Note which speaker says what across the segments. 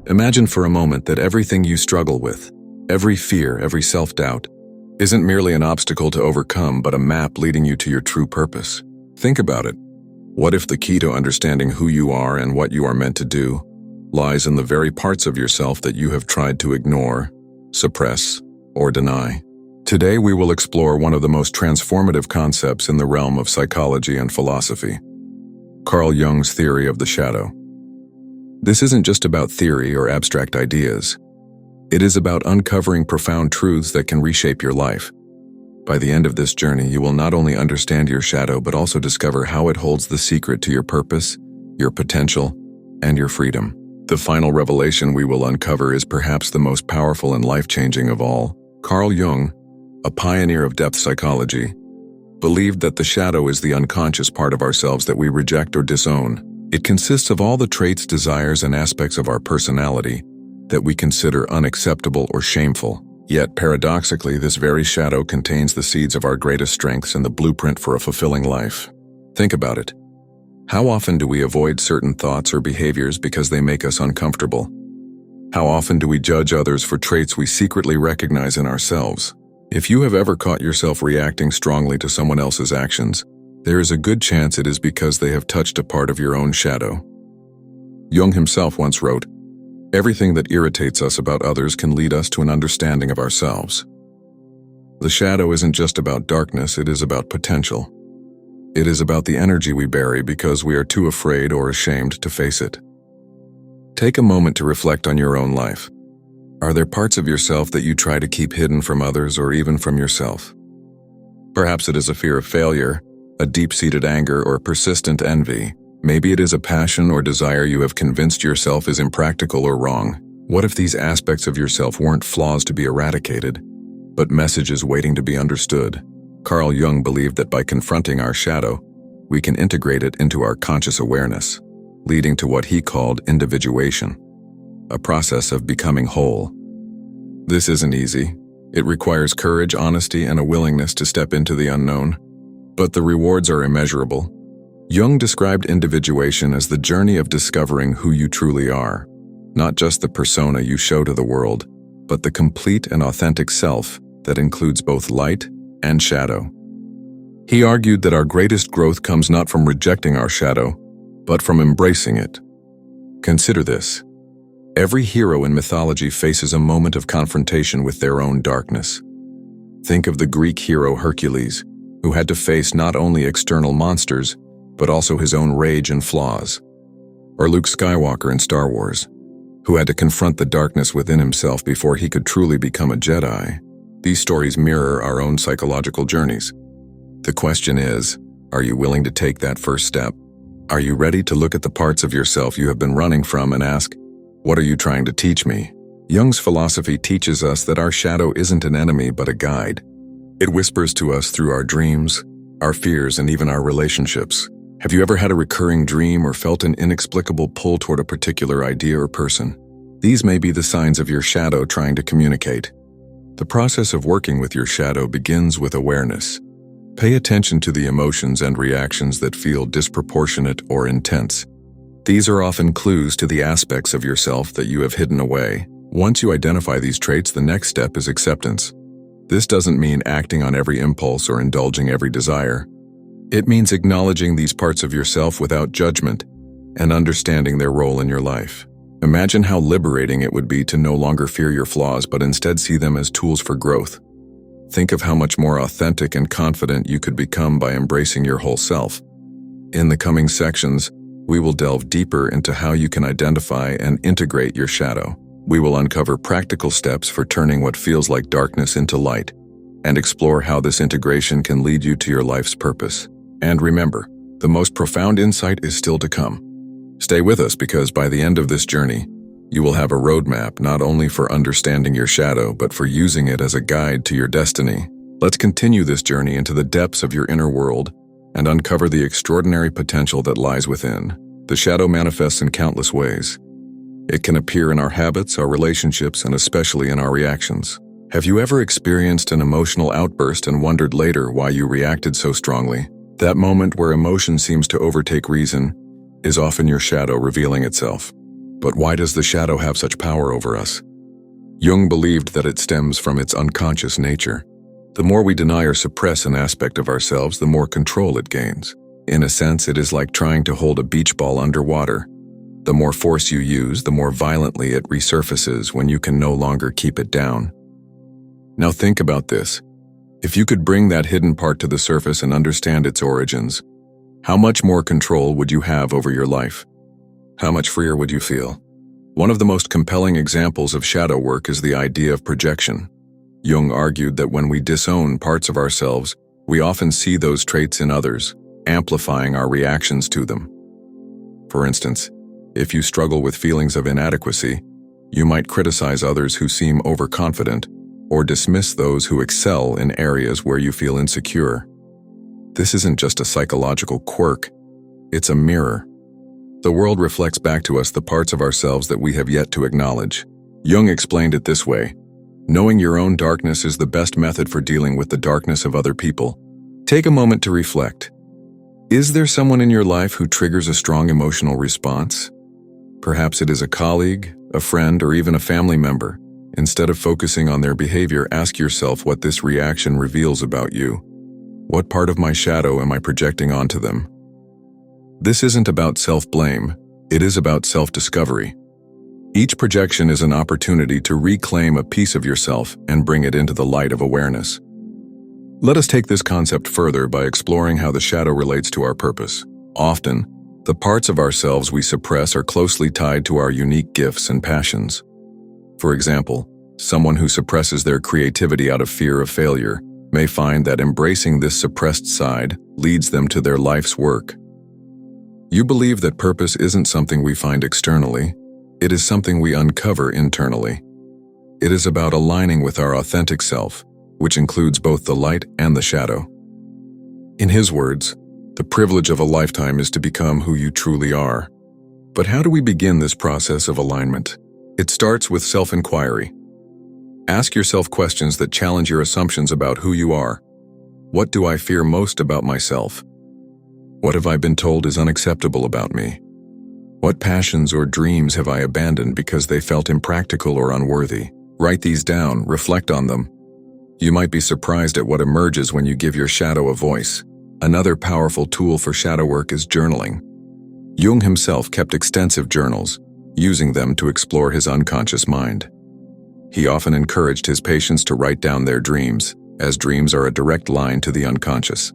Speaker 1: Imagine for a moment that everything you struggle with, every fear, every self-doubt, isn't merely an obstacle to overcome but a map leading you to your true purpose. Think about it. What if the key to understanding who you are and what you are meant to do lies in the very parts of yourself that you have tried to ignore, suppress, or deny? Today we will explore one of the most transformative concepts in the realm of psychology and philosophy, Carl Jung's theory of the shadow. This isn't just about theory or abstract ideas. It is about uncovering profound truths that can reshape your life. By the end of this journey, you will not only understand your shadow but also discover how it holds the secret to your purpose, your potential, and your freedom. The final revelation we will uncover is perhaps the most powerful and life-changing of all. Carl Jung, a pioneer of depth psychology, believed that the shadow is the unconscious part of ourselves that we reject or disown. It consists of all the traits, desires, and aspects of our personality that we consider unacceptable or shameful. Yet, paradoxically, this very shadow contains the seeds of our greatest strengths and the blueprint for a fulfilling life. Think about it. How often do we avoid certain thoughts or behaviors because they make us uncomfortable? How often do we judge others for traits we secretly recognize in ourselves? If you have ever caught yourself reacting strongly to someone else's actions, there is a good chance it is because they have touched a part of your own shadow. Jung himself once wrote, "Everything that irritates us about others can lead us to an understanding of ourselves." The shadow isn't just about darkness, it is about potential. It is about the energy we bury because we are too afraid or ashamed to face it. Take a moment to reflect on your own life. Are there parts of yourself that you try to keep hidden from others or even from yourself? Perhaps it is a fear of failure, a deep-seated anger, or persistent envy. Maybe it is a passion or desire you have convinced yourself is impractical or wrong. What if these aspects of yourself weren't flaws to be eradicated, but messages waiting to be understood? Carl Jung believed that by confronting our shadow, we can integrate it into our conscious awareness, leading to what he called individuation, a process of becoming whole. This isn't easy. It requires courage, honesty, and a willingness to step into the unknown. But the rewards are immeasurable. Jung described individuation as the journey of discovering who you truly are, not just the persona you show to the world, but the complete and authentic self that includes both light and shadow. He argued that our greatest growth comes not from rejecting our shadow, but from embracing it. Consider this. Every hero in mythology faces a moment of confrontation with their own darkness. Think of the Greek hero Hercules, who had to face not only external monsters, but also his own rage and flaws. Or Luke Skywalker in Star Wars, who had to confront the darkness within himself before he could truly become a Jedi. These stories mirror our own psychological journeys. The question is, are you willing to take that first step? Are you ready to look at the parts of yourself you have been running from and ask, what are you trying to teach me? Jung's philosophy teaches us that our shadow isn't an enemy but a guide. It whispers to us through our dreams, our fears, and even our relationships. Have you ever had a recurring dream or felt an inexplicable pull toward a particular idea or person? These may be the signs of your shadow trying to communicate. The process of working with your shadow begins with awareness. Pay attention to the emotions and reactions that feel disproportionate or intense. These are often clues to the aspects of yourself that you have hidden away. Once you identify these traits, the next step is acceptance. This doesn't mean acting on every impulse or indulging every desire. It means acknowledging these parts of yourself without judgment and understanding their role in your life. Imagine how liberating it would be to no longer fear your flaws but instead see them as tools for growth. Think of how much more authentic and confident you could become by embracing your whole self. In the coming sections, we will delve deeper into how you can identify and integrate your shadow. We will uncover practical steps for turning what feels like darkness into light and explore how this integration can lead you to your life's purpose. And remember, the most profound insight is still to come. Stay with us because by the end of this journey, you will have a roadmap not only for understanding your shadow but for using it as a guide to your destiny. Let's continue this journey into the depths of your inner world and uncover the extraordinary potential that lies within. The shadow manifests in countless ways. It can appear in our habits, our relationships, and especially in our reactions. Have you ever experienced an emotional outburst and wondered later why you reacted so strongly? That moment where emotion seems to overtake reason is often your shadow revealing itself. But why does the shadow have such power over us? Jung believed that it stems from its unconscious nature. The more we deny or suppress an aspect of ourselves, the more control it gains. In a sense, it is like trying to hold a beach ball underwater. The more force you use, the more violently it resurfaces when you can no longer keep it down. Now think about this. If you could bring that hidden part to the surface and understand its origins, how much more control would you have over your life? How much freer would you feel? One of the most compelling examples of shadow work is the idea of projection. Jung argued that when we disown parts of ourselves, we often see those traits in others, amplifying our reactions to them. For instance, if you struggle with feelings of inadequacy, you might criticize others who seem overconfident or dismiss those who excel in areas where you feel insecure. This isn't just a psychological quirk, it's a mirror. The world reflects back to us the parts of ourselves that we have yet to acknowledge. Jung explained it this way: knowing your own darkness is the best method for dealing with the darkness of other people. Take a moment to reflect. Is there someone in your life who triggers a strong emotional response? Perhaps it is a colleague, a friend, or even a family member. Instead of focusing on their behavior, ask yourself what this reaction reveals about you. What part of my shadow am I projecting onto them? This isn't about self-blame, it is about self-discovery. Each projection is an opportunity to reclaim a piece of yourself and bring it into the light of awareness. Let us take this concept further by exploring how the shadow relates to our purpose. Often, the parts of ourselves we suppress are closely tied to our unique gifts and passions. For example, someone who suppresses their creativity out of fear of failure may find that embracing this suppressed side leads them to their life's work. You believe that purpose isn't something we find externally, it is something we uncover internally. It is about aligning with our authentic self, which includes both the light and the shadow. In his words, the privilege of a lifetime is to become who you truly are. But how do we begin this process of alignment? It starts with self-inquiry. Ask yourself questions that challenge your assumptions about who you are. What do I fear most about myself? What have I been told is unacceptable about me? What passions or dreams have I abandoned because they felt impractical or unworthy? Write these down, reflect on them. You might be surprised at what emerges when you give your shadow a voice. Another powerful tool for shadow work is journaling. Jung himself kept extensive journals, using them to explore his unconscious mind. He often encouraged his patients to write down their dreams, as dreams are a direct line to the unconscious.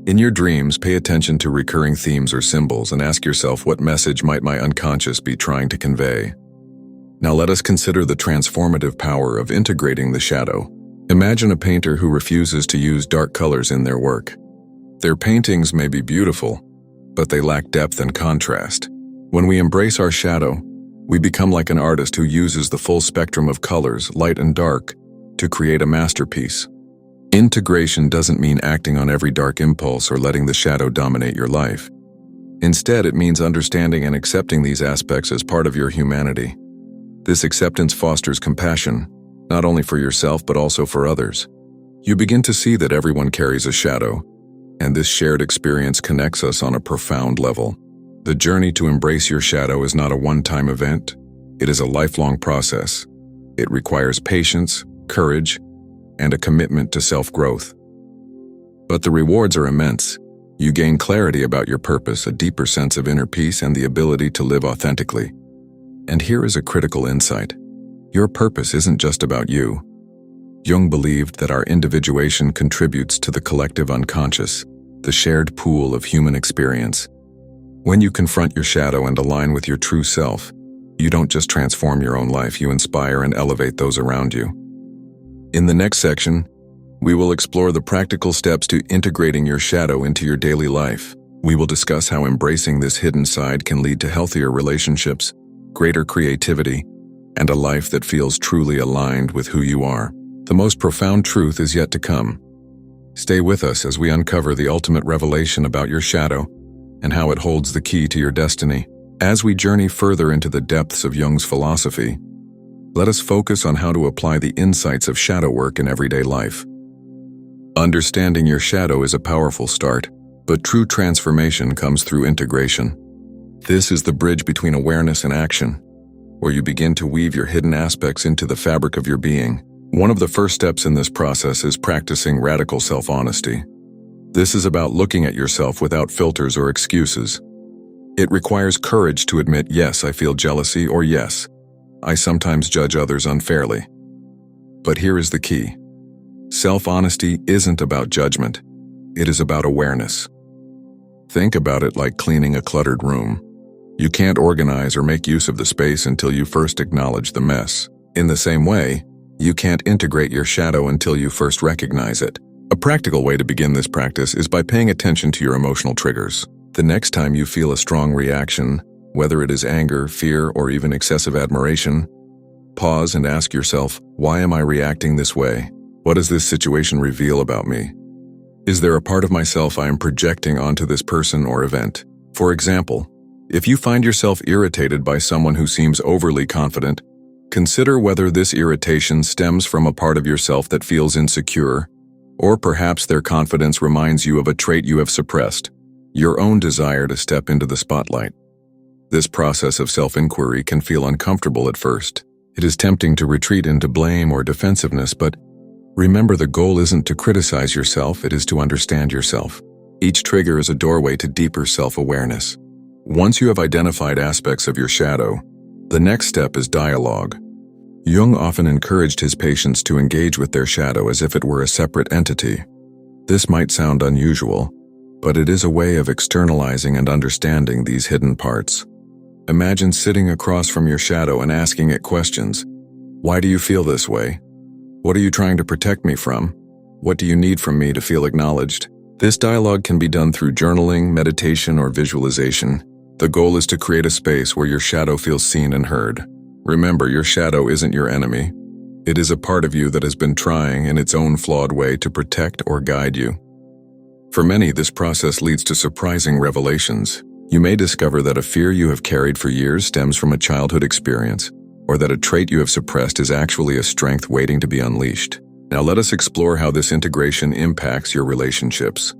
Speaker 1: In your dreams, pay attention to recurring themes or symbols and ask yourself, what message might my unconscious be trying to convey? Now let us consider the transformative power of integrating the shadow. Imagine a painter who refuses to use dark colors in their work. Their paintings may be beautiful, but they lack depth and contrast. When we embrace our shadow, we become like an artist who uses the full spectrum of colors, light and dark, to create a masterpiece. Integration doesn't mean acting on every dark impulse or letting the shadow dominate your life. Instead, it means understanding and accepting these aspects as part of your humanity. This acceptance fosters compassion, not only for yourself but also for others. You begin to see that everyone carries a shadow, and this shared experience connects us on a profound level. The journey to embrace your shadow is not a one-time event. It is a lifelong process. It requires patience, courage, and a commitment to self-growth. But the rewards are immense. You gain clarity about your purpose, a deeper sense of inner peace, and the ability to live authentically. And here is a critical insight. Your purpose isn't just about you. Jung believed that our individuation contributes to the collective unconscious, the shared pool of human experience. When you confront your shadow and align with your true self, you don't just transform your own life, you inspire and elevate those around you. In the next section, we will explore the practical steps to integrating your shadow into your daily life. We will discuss how embracing this hidden side can lead to healthier relationships, greater creativity, and a life that feels truly aligned with who you are. The most profound truth is yet to come. Stay with us as we uncover the ultimate revelation about your shadow and how it holds the key to your destiny. As we journey further into the depths of Jung's philosophy, let us focus on how to apply the insights of shadow work in everyday life. Understanding your shadow is a powerful start, but true transformation comes through integration. This is the bridge between awareness and action, where you begin to weave your hidden aspects into the fabric of your being. One of the first steps in this process is practicing radical self-honesty. This is about looking at yourself without filters or excuses. It requires courage to admit, yes, I feel jealousy, or yes, I sometimes judge others unfairly. But here is the key. Self-honesty isn't about judgment. It is about awareness. Think about it like cleaning a cluttered room. You can't organize or make use of the space until you first acknowledge the mess. In the same way, you can't integrate your shadow until you first recognize it. A practical way to begin this practice is by paying attention to your emotional triggers. The next time you feel a strong reaction, whether it is anger, fear, or even excessive admiration, pause and ask yourself, why am I reacting this way? What does this situation reveal about me? Is there a part of myself I am projecting onto this person or event? For example, if you find yourself irritated by someone who seems overly confident, consider whether this irritation stems from a part of yourself that feels insecure, or perhaps their confidence reminds you of a trait you have suppressed, your own desire to step into the spotlight. This process of self-inquiry can feel uncomfortable at first. It is tempting to retreat into blame or defensiveness, but remember, the goal isn't to criticize yourself, it is to understand yourself. Each trigger is a doorway to deeper self-awareness. Once you have identified aspects of your shadow, the next step is dialogue. Jung often encouraged his patients to engage with their shadow as if it were a separate entity. This might sound unusual, but it is a way of externalizing and understanding these hidden parts. Imagine sitting across from your shadow and asking it questions. Why do you feel this way? What are you trying to protect me from? What do you need from me to feel acknowledged? This dialogue can be done through journaling, meditation, or visualization. The goal is to create a space where your shadow feels seen and heard. Remember, your shadow isn't your enemy. It is a part of you that has been trying in its own flawed way to protect or guide you. For many, this process leads to surprising revelations. You may discover that a fear you have carried for years stems from a childhood experience, or that a trait you have suppressed is actually a strength waiting to be unleashed. Now let us explore how this integration impacts your relationships.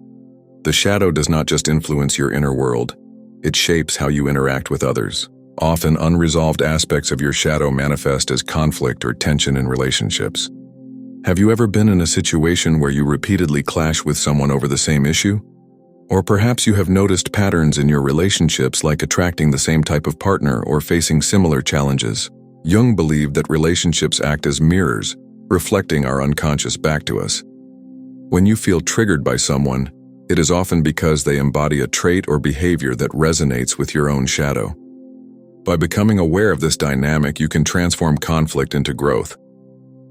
Speaker 1: The shadow does not just influence your inner world, it shapes how you interact with others. Often unresolved aspects of your shadow manifest as conflict or tension in relationships. Have you ever been in a situation where you repeatedly clash with someone over the same issue? Or perhaps you have noticed patterns in your relationships, like attracting the same type of partner or facing similar challenges. Jung believed that relationships act as mirrors, reflecting our unconscious back to us. When you feel triggered by someone, it is often because they embody a trait or behavior that resonates with your own shadow. By becoming aware of this dynamic, you can transform conflict into growth.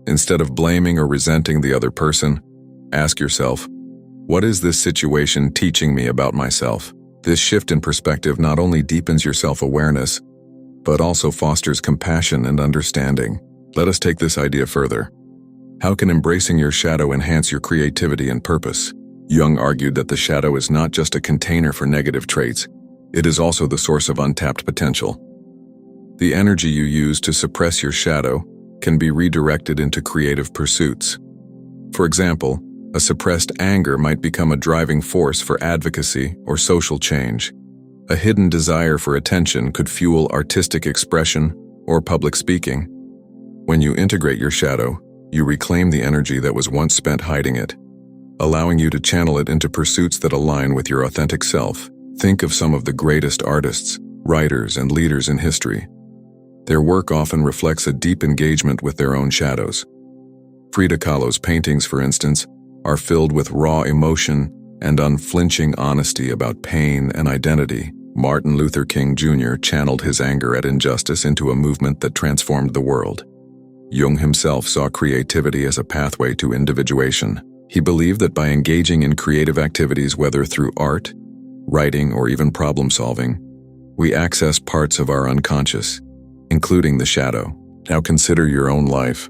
Speaker 1: Instead of blaming or resenting the other person, ask yourself, what is this situation teaching me about myself? This shift in perspective not only deepens your self-awareness, but also fosters compassion and understanding. Let us take this idea further. How can embracing your shadow enhance your creativity and purpose? Jung argued that the shadow is not just a container for negative traits, it is also the source of untapped potential. The energy you use to suppress your shadow can be redirected into creative pursuits. For example, a suppressed anger might become a driving force for advocacy or social change. A hidden desire for attention could fuel artistic expression or public speaking. When you integrate your shadow, you reclaim the energy that was once spent hiding it, allowing you to channel it into pursuits that align with your authentic self. Think of some of the greatest artists, writers, and leaders in history. Their work often reflects a deep engagement with their own shadows. Frida Kahlo's paintings, for instance, are filled with raw emotion and unflinching honesty about pain and identity. Martin Luther King Jr. channeled his anger at injustice into a movement that transformed the world. Jung himself saw creativity as a pathway to individuation. He believed that by engaging in creative activities, whether through art, writing, or even problem-solving, we access parts of our unconscious, including the shadow. Now consider your own life.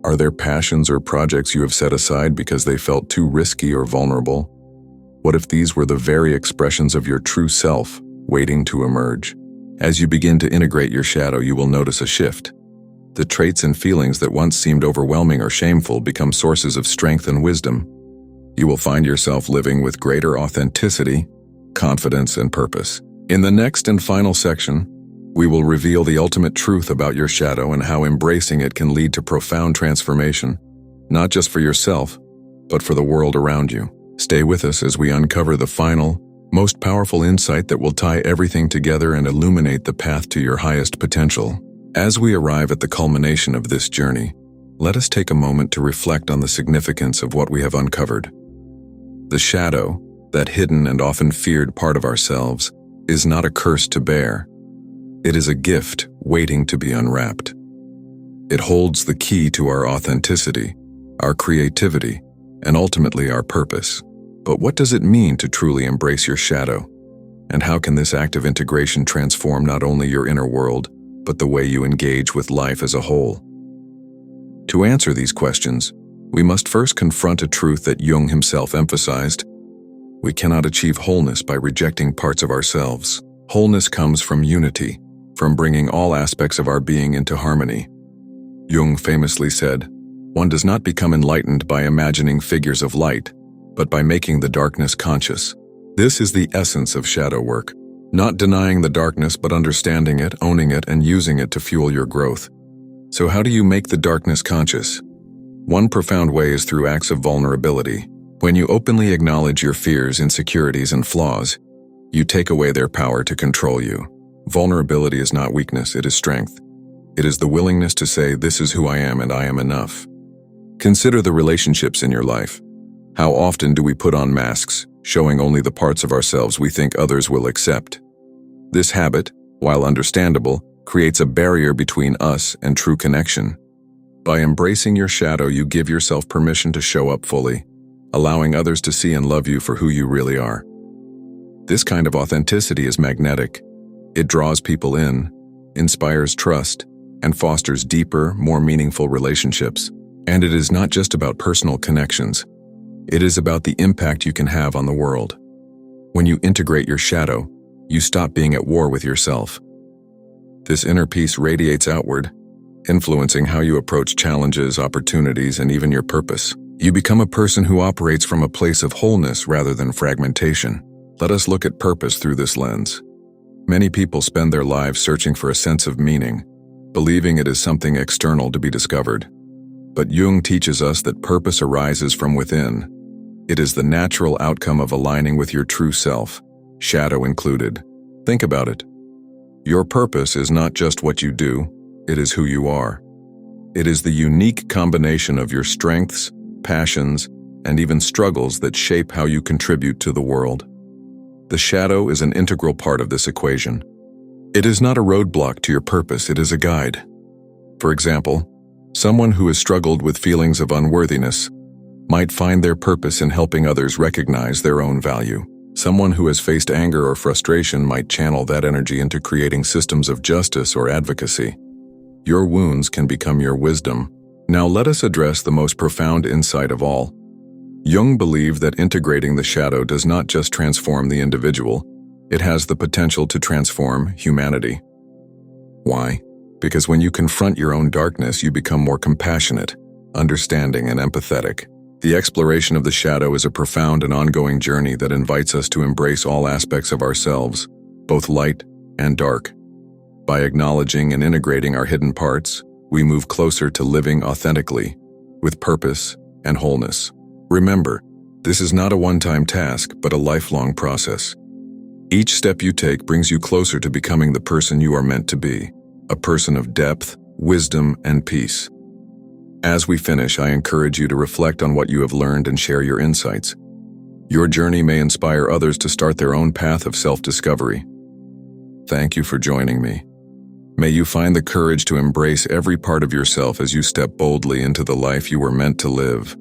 Speaker 1: Are there passions or projects you have set aside because they felt too risky or vulnerable? What if these were the very expressions of your true self, waiting to emerge? As you begin to integrate your shadow, you will notice a shift. The traits and feelings that once seemed overwhelming or shameful become sources of strength and wisdom. You will find yourself living with greater authenticity, confidence, and purpose. In the next and final section, we will reveal the ultimate truth about your shadow and how embracing it can lead to profound transformation, not just for yourself, but for the world around you. Stay with us as we uncover the final, most powerful insight that will tie everything together and illuminate the path to your highest potential. As we arrive at the culmination of this journey, let us take a moment to reflect on the significance of what we have uncovered. The shadow, that hidden and often feared part of ourselves, is not a curse to bear. It is a gift waiting to be unwrapped. It holds the key to our authenticity, our creativity, and ultimately our purpose. But what does it mean to truly embrace your shadow? And how can this act of integration transform not only your inner world, but the way you engage with life as a whole? To answer these questions, we must first confront a truth that Jung himself emphasized. We cannot achieve wholeness by rejecting parts of ourselves. Wholeness comes from unity, from bringing all aspects of our being into harmony. Jung famously said, "One does not become enlightened by imagining figures of light, but by making the darkness conscious." This is the essence of shadow work. Not denying the darkness, but understanding it, owning it, and using it to fuel your growth. So how do you make the darkness conscious? One profound way is through acts of vulnerability. When you openly acknowledge your fears, insecurities, and flaws, you take away their power to control you. Vulnerability is not weakness, it is strength. It is the willingness to say, "This is who I am and I am enough." Consider the relationships in your life. How often do we put on masks, showing only the parts of ourselves we think others will accept? This habit, while understandable, creates a barrier between us and true connection. By embracing your shadow, you give yourself permission to show up fully, allowing others to see and love you for who you really are. This kind of authenticity is magnetic. It draws people in, inspires trust, and fosters deeper, more meaningful relationships. And it is not just about personal connections. It is about the impact you can have on the world. When you integrate your shadow, you stop being at war with yourself. This inner peace radiates outward, influencing how you approach challenges, opportunities, and even your purpose. You become a person who operates from a place of wholeness rather than fragmentation. Let us look at purpose through this lens. Many people spend their lives searching for a sense of meaning, believing it is something external to be discovered. But Jung teaches us that purpose arises from within. It is the natural outcome of aligning with your true self, shadow included. Think about it. Your purpose is not just what you do, it is who you are. It is the unique combination of your strengths, passions, and even struggles that shape how you contribute to the world. The shadow is an integral part of this equation. It is not a roadblock to your purpose, it is a guide. For example, someone who has struggled with feelings of unworthiness might find their purpose in helping others recognize their own value. Someone who has faced anger or frustration might channel that energy into creating systems of justice or advocacy. Your wounds can become your wisdom. Now let us address the most profound insight of all. Jung believed that integrating the shadow does not just transform the individual, it has the potential to transform humanity. Why? Because when you confront your own darkness, you become more compassionate, understanding, and empathetic. The exploration of the shadow is a profound and ongoing journey that invites us to embrace all aspects of ourselves, both light and dark. By acknowledging and integrating our hidden parts, we move closer to living authentically, with purpose and wholeness. Remember, this is not a one-time task, but a lifelong process. Each step you take brings you closer to becoming the person you are meant to be, a person of depth, wisdom, and peace. As we finish, I encourage you to reflect on what you have learned and share your insights. Your journey may inspire others to start their own path of self-discovery. Thank you for joining me. May you find the courage to embrace every part of yourself as you step boldly into the life you were meant to live.